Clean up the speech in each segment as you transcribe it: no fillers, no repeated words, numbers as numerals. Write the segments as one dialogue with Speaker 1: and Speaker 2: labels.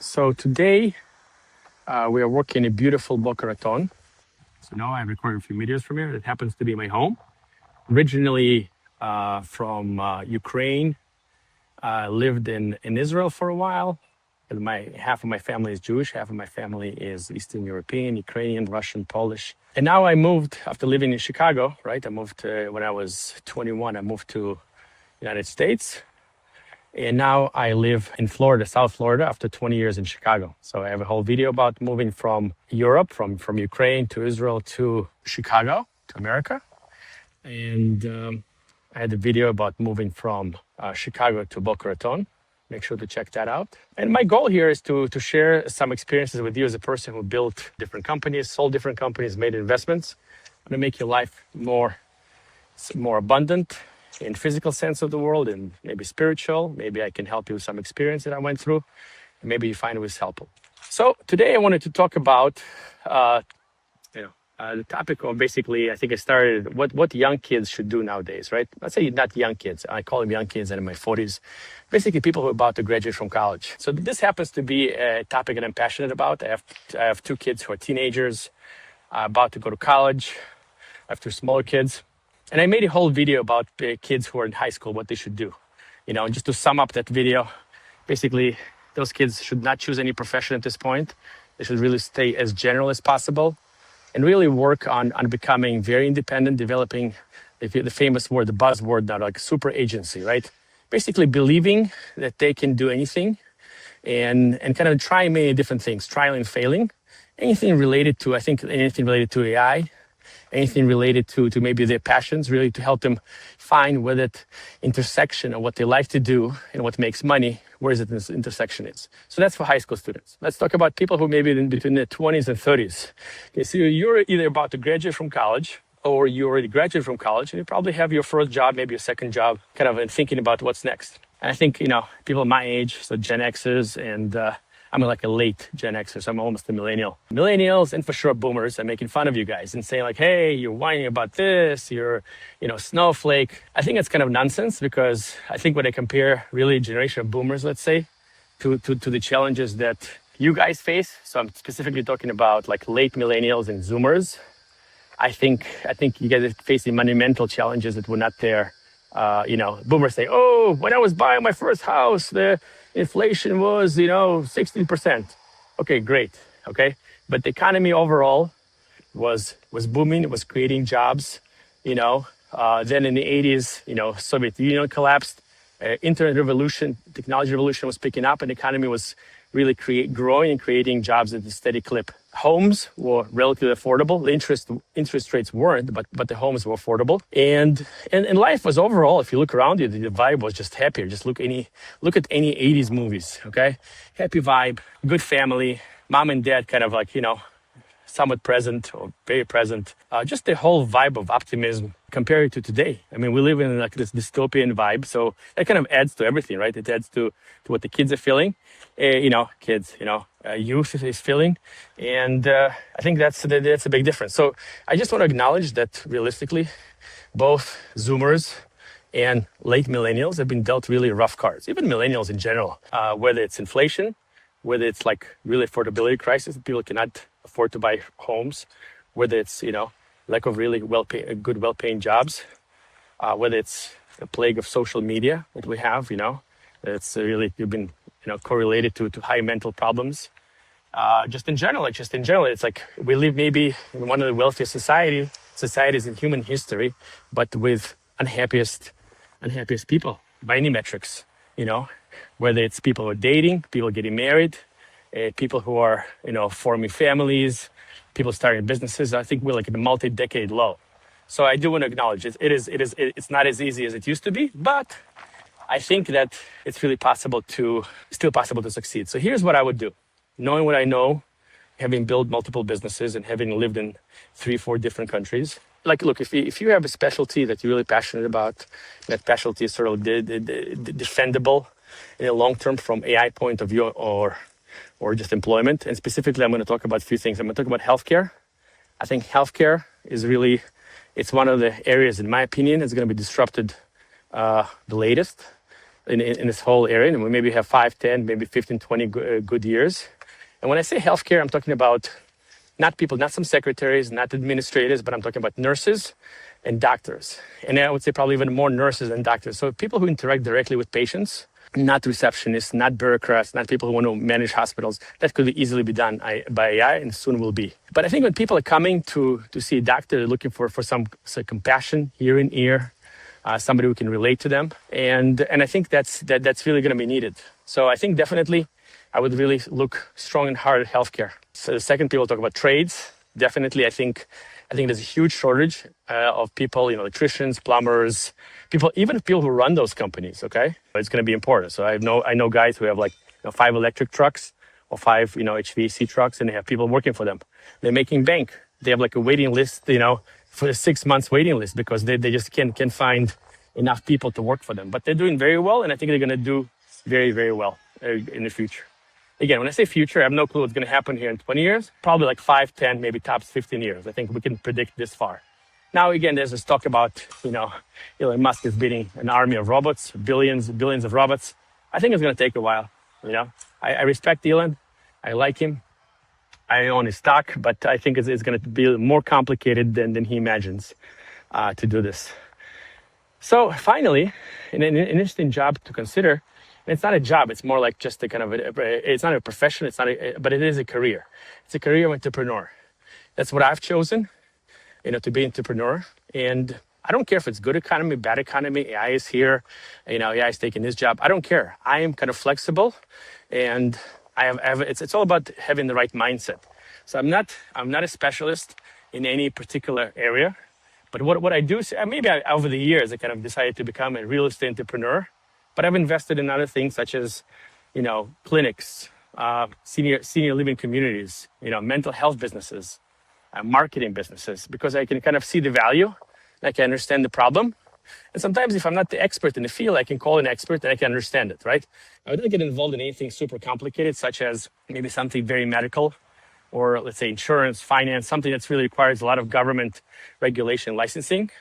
Speaker 1: So today we are working in a beautiful Boca Raton. So now I'm recording a few videos from here. It happens to be my home. Originally from Ukraine, lived in Israel for a while. And half of my family is Jewish, half of my family is Eastern European, Ukrainian, Russian, Polish. And now I moved after living in Chicago, right? I moved when I was 21. I moved to United States. And now I live in Florida, South Florida, after 20 years in Chicago. So I have a whole video about moving from Europe, from Ukraine to Israel to Chicago, to America. And I had a video about moving from Chicago to Boca Raton. Make sure to check that out. And my goal here is to share some experiences with you as a person who built different companies, sold different companies, made investments. I'm gonna make your life more abundant in physical sense of the world and maybe spiritual. Maybe I can help you with some experience that I went through, and maybe you find it was helpful. So today I wanted to talk about the topic of basically, I think I started what young kids should do nowadays, right? Let's say not young kids. I call them young kids, and in my 40s, basically people who are about to graduate from college. So this happens to be a topic that I'm passionate about. I have two kids who are teenagers, about to go to college. I have two smaller kids. And I made a whole video about kids who are in high school, what they should do. Just to sum up that video, basically, those kids should not choose any profession at this point. They should really stay as general as possible and really work on becoming very independent, developing the famous word, the buzzword now, like super agency, right? Basically believing that they can do anything and kind of try many different things, trial and failing. Anything related to AI, anything related to maybe their passions, really to help them find where that intersection of what they like to do and what makes money, where is it this intersection is. So that's for high school students. Let's talk about people who maybe in between their 20s and 30s. Okay, so you're either about to graduate from college or you already graduated from college and you probably have your first job, maybe your second job, kind of thinking about what's next. And I think, people my age, so Gen Xers and I'm like a late Gen Xer, so I'm almost a millennial. Millennials and for sure boomers are making fun of you guys and saying like, hey, you're whining about this, you're, snowflake. I think it's kind of nonsense because I think when I compare really generation of boomers, let's say, to the challenges that you guys face, so I'm specifically talking about like late millennials and Zoomers, I think you guys are facing monumental challenges that were not there. Boomers say, oh, when I was buying my first house, the inflation was, 16%. Okay, great. Okay. But the economy overall was booming. It was creating jobs, then in the 80s, Soviet Union collapsed, internet revolution, technology revolution was picking up and the economy was really growing and creating jobs at a steady clip. Homes were relatively affordable. The interest rates weren't, but the homes were affordable. And life was overall, if you look around you, the vibe was just happier. Just look at any 80s movies, okay? Happy vibe, good family, mom and dad kind of like, somewhat present or very present. Just the whole vibe of optimism compared to today. I mean, we live in like this dystopian vibe. So that kind of adds to everything, right? It adds to what the kids are feeling, youth is feeling. And I think that's a big difference. So I just want to acknowledge that realistically, both Zoomers and late millennials have been dealt really rough cards, even millennials in general, whether it's inflation, whether it's like really affordability crisis, people cannot afford to buy homes, whether it's, lack of really well-paying jobs, whether it's a plague of social media that we have, it's really, you've been, correlated to high mental problems. Just in general, it's like we live maybe in one of the wealthiest societies in human history, but with unhappiest people by any metrics, whether it's people who are dating, people getting married, people who are, forming families, people starting businesses. I think we're like at a multi-decade low. So I do want to acknowledge it's not as easy as it used to be, but I think that it's really still possible to succeed. So here's what I would do. Knowing what I know, having built multiple businesses and having lived in 3-4 different countries. Like, look, if you have a specialty that you're really passionate about, that specialty is sort of defendable in the long term from AI point of view or just employment. And specifically, I'm going to talk about a few things. I'm going to talk about healthcare. I think healthcare is really, it's one of the areas, in my opinion, is going to be disrupted the latest. in this whole area, and we maybe have 5, 10, maybe 15, 20 good years. And when I say healthcare, I'm talking about not people, not some secretaries, not administrators, but I'm talking about nurses and doctors. And I would say probably even more nurses than doctors. So people who interact directly with patients, not receptionists, not bureaucrats, not people who want to manage hospitals. That could easily be done by AI and soon will be. But I think when people are coming to see a doctor, they're looking for some compassion, ear in ear, somebody who can relate to them. And I think that's really going to be needed. So I think definitely I would really look strong and hard at healthcare. So the second, people talk about trades. Definitely, I think there's a huge shortage of people, electricians, plumbers, people, even people who run those companies. Okay, but it's going to be important. So I know guys who have 5 electric trucks or 5 HVAC trucks, and they have people working for them. They're making bank. They have a waiting list, for a 6 months waiting list because they just can't find enough people to work for them. But they're doing very well, and I think they're going to do very, very well in the future. Again, when I say future, I have no clue what's going to happen here in 20 years. Probably 5, 10, maybe tops 15 years. I think we can predict this far. Now, again, there's this talk about, Elon Musk is building an army of robots, billions of robots. I think it's going to take a while. I respect Elon. I like him. I own his stock, but I think it's going to be more complicated than he imagines to do this. So finally, an interesting job to consider. It's not a job. It's more like just a kind of it's not a profession. But it is a career. It's a career of entrepreneur. That's what I've chosen, to be an entrepreneur. And I don't care if it's good economy, bad economy. AI is here. AI is taking this job. I don't care. I am kind of flexible, and it's all about having the right mindset. So I'm not a specialist in any particular area. But what I do, maybe over the years, I kind of decided to become a real estate entrepreneur. But I've invested in other things such as, clinics, senior living communities, mental health businesses, marketing businesses, because I can kind of see the value, I can understand the problem. And sometimes if I'm not the expert in the field, I can call an expert and I can understand it, right? I wouldn't get involved in anything super complicated, such as maybe something very medical, or let's say insurance, finance, something that really requires a lot of government regulation, licensing.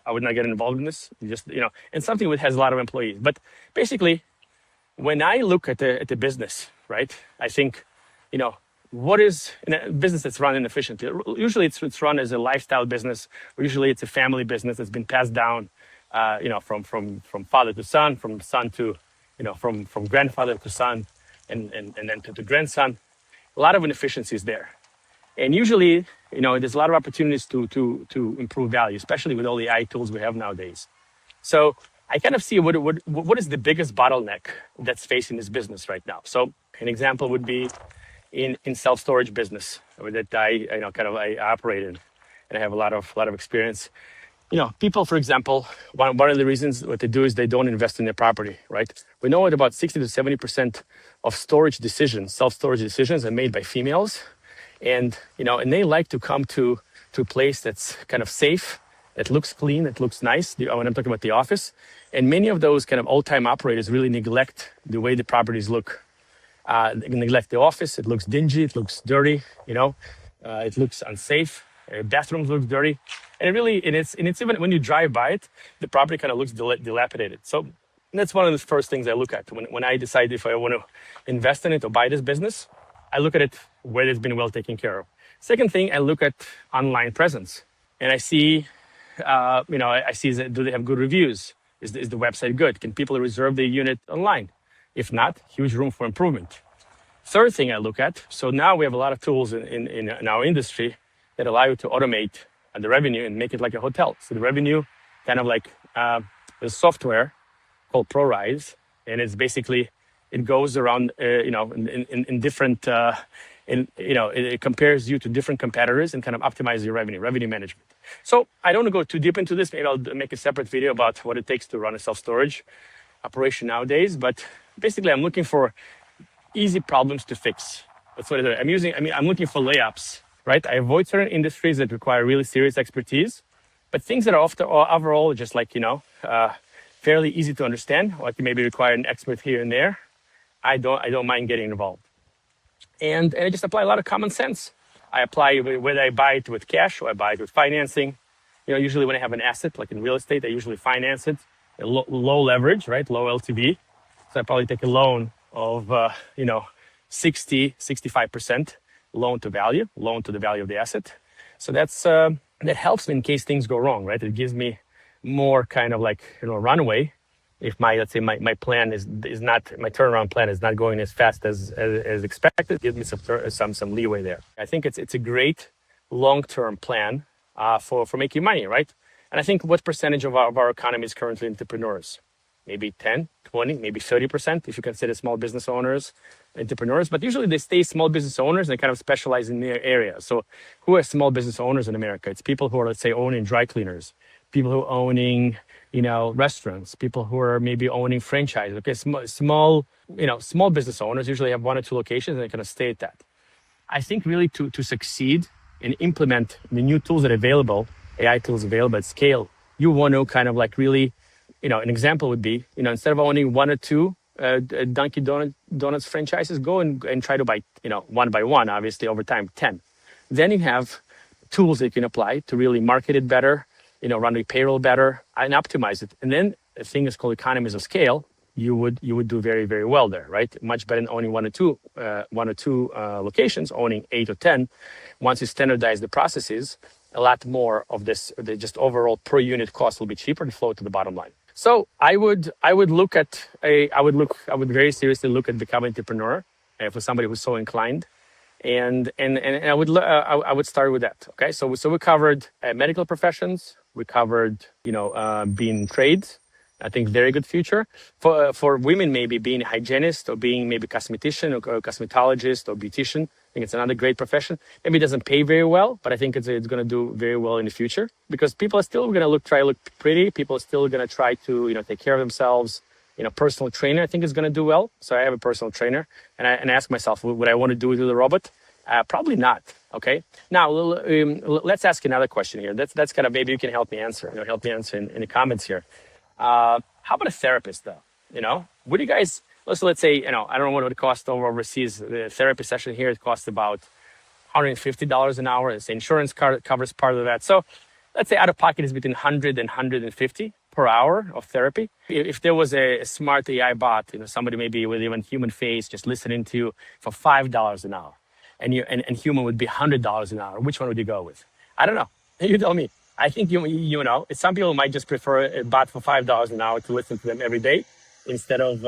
Speaker 1: I would not get involved in this, and something that has a lot of employees. But basically, when I look at the business, right, I think, what is in a business that's run inefficiently? Usually it's run as a lifestyle business, or usually it's a family business that's been passed down, from father to son, from son to, from grandfather to son, and then to the grandson. A lot of inefficiencies there. And usually, there's a lot of opportunities to improve value, especially with all the AI tools we have nowadays. So I kind of see what is the biggest bottleneck that's facing this business right now. So an example would be in self-storage business that I operate in, and I have a lot of experience. People, for example, one of the reasons what they do is they don't invest in their property, right? We know that about 60 to 70% of storage decisions, self-storage decisions, are made by females. And they like to come to a place that's kind of safe, that looks clean, that looks nice. When I'm talking about the office, and many of those kind of old-time operators really neglect the way the properties look. They neglect the office. It looks dingy. It looks dirty. It looks unsafe. Bathrooms look dirty, and it's even when you drive by it, the property kind of looks dilapidated. So that's one of the first things I look at when I decide if I want to invest in it or buy this business. I look at it where it's been well taken care of. Second thing, I look at online presence, and I see, do they have good reviews? Is the website good? Can people reserve their unit online? If not, huge room for improvement. Third thing I look at, so now we have a lot of tools in our industry that allow you to automate the revenue and make it like a hotel. So the revenue, kind of like the software called ProRise, and it's basically, it goes around, in different, it compares you to different competitors and kind of optimizes your revenue management. So I don't want to go too deep into this. Maybe I'll make a separate video about what it takes to run a self-storage operation nowadays. But basically, I'm looking for easy problems to fix. That's what I'm looking for layups, right? I avoid certain industries that require really serious expertise, but things that are overall just fairly easy to understand, or maybe require an expert here and there. I don't mind getting involved. And I just apply a lot of common sense. I apply whether I buy it with cash or I buy it with financing. Usually when I have an asset, like in real estate, I usually finance it. low leverage, right? Low LTV. So I probably take a loan of, 65% loan to value, loan to the value of the asset. So that helps me in case things go wrong, right? It gives me more kind of like, runway. If let's say my plan is not, my turnaround plan is not going as fast as expected, gives me some leeway there. I think it's a great long-term plan for making money, right? And I think what percentage of our economy is currently entrepreneurs? Maybe 10, 20, maybe 30% if you consider small business owners, entrepreneurs. But usually they stay small business owners and kind of specialize in their area. So who are small business owners in America? It's people who are, let's say, owning dry cleaners, people who are owning, restaurants, people who are maybe owning franchises. Okay, small business owners usually have one or two locations and they kind of stay at that. I think really to succeed and implement the new tools that are available, AI tools available at scale, you want to kind of like really, an example would be, instead of owning one or two Dunkin' Donuts franchises, go and try to buy, one by one, obviously over time, 10. Then you have tools that you can apply to really market it better, run the payroll better and optimize it. And then a thing is called economies of scale. You would do very, very well there, right? Much better than owning one or two locations, owning 8 or 10. Once you standardize the processes, a lot more of the just overall per unit cost will be cheaper and flow to the bottom line. So I would very seriously look at becoming an entrepreneur for somebody who's so inclined, and I would start with that. Okay, so we covered medical professions, we covered being trades. I think very good future for women, maybe being a hygienist or being maybe cosmetician or cosmetologist or beautician. I think it's another great profession. Maybe it doesn't pay very well, but I think it's going to do very well in the future because people are still going to look pretty. People are still going to try to take care of themselves. Personal trainer I think is going to do well. So I have a personal trainer, and I ask myself, would I want to do it with a robot? Probably not. Okay. Now let's ask another question here. That's kind of maybe you can help me answer. Help me answer in the comments here. How about a therapist though? Would you guys, let's say, I don't know what it would cost overseas. The therapy session here, it costs about $150 an hour. The insurance card covers part of that. So let's say out of pocket is between 100 and 150 per hour of therapy. If there was a smart AI bot, somebody maybe with even human face just listening to you for $5 an hour and human would be $100 an hour, which one would you go with? I don't know. You tell me. I think some people might just prefer a bot for $5 an hour to listen to them every day instead of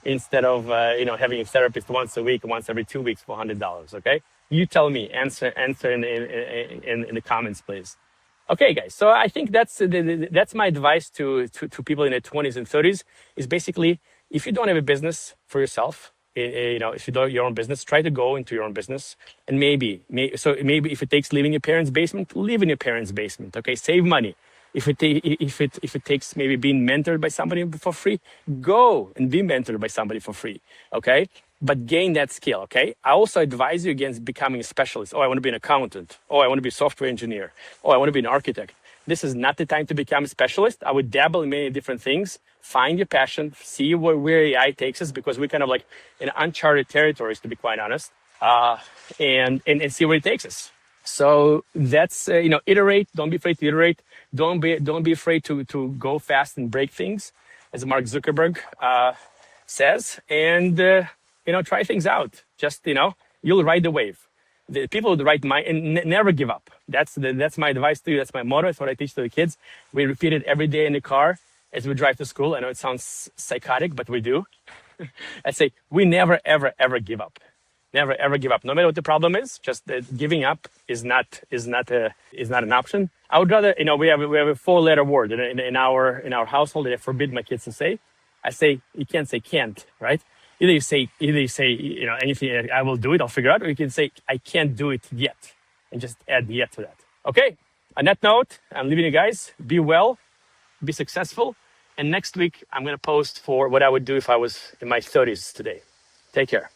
Speaker 1: having a therapist once a week, once every 2 weeks for $100. Okay, you tell me. Answer in the comments, please. Okay, guys. So I think that's my advice to people in their 20s and 30s. Is basically if you don't have a business for yourself. If you don't have your own business, try to go into your own business, and maybe if it takes leaving your parents' basement, live in your parents' basement. Okay, save money. If it takes maybe being mentored by somebody for free, go and be mentored by somebody for free. Okay, but gain that skill. Okay, I also advise you against becoming a specialist. Oh, I want to be an accountant. Oh, I want to be a software engineer. Oh, I want to be an architect. This is not the time to become a specialist. I would dabble in many different things. Find your passion, see where AI takes us, because we're kind of like in uncharted territories, to be quite honest, and see where it takes us. So that's, iterate. Don't be afraid to iterate. Don't be afraid to go fast and break things, as Mark Zuckerberg says, and, try things out. Just, you'll ride the wave. The people with the right mind, and never give up. That's my advice to you. That's my motto. That's what I teach to the kids. We repeat it every day in the car as we drive to school. I know it sounds psychotic, but we do. I say, we never, ever, ever give up. Never, ever give up. No matter what the problem is, just giving up is not an option. I would rather, we have a 4-letter word in our household that I forbid my kids to say. I say, you can't say can't, right? Either you say, anything, I will do it, I'll figure out, or you can say, I can't do it yet, and just add yet to that. Okay, on that note, I'm leaving you guys. Be well, be successful, and next week, I'm going to post for what I would do if I was in my 30s today. Take care.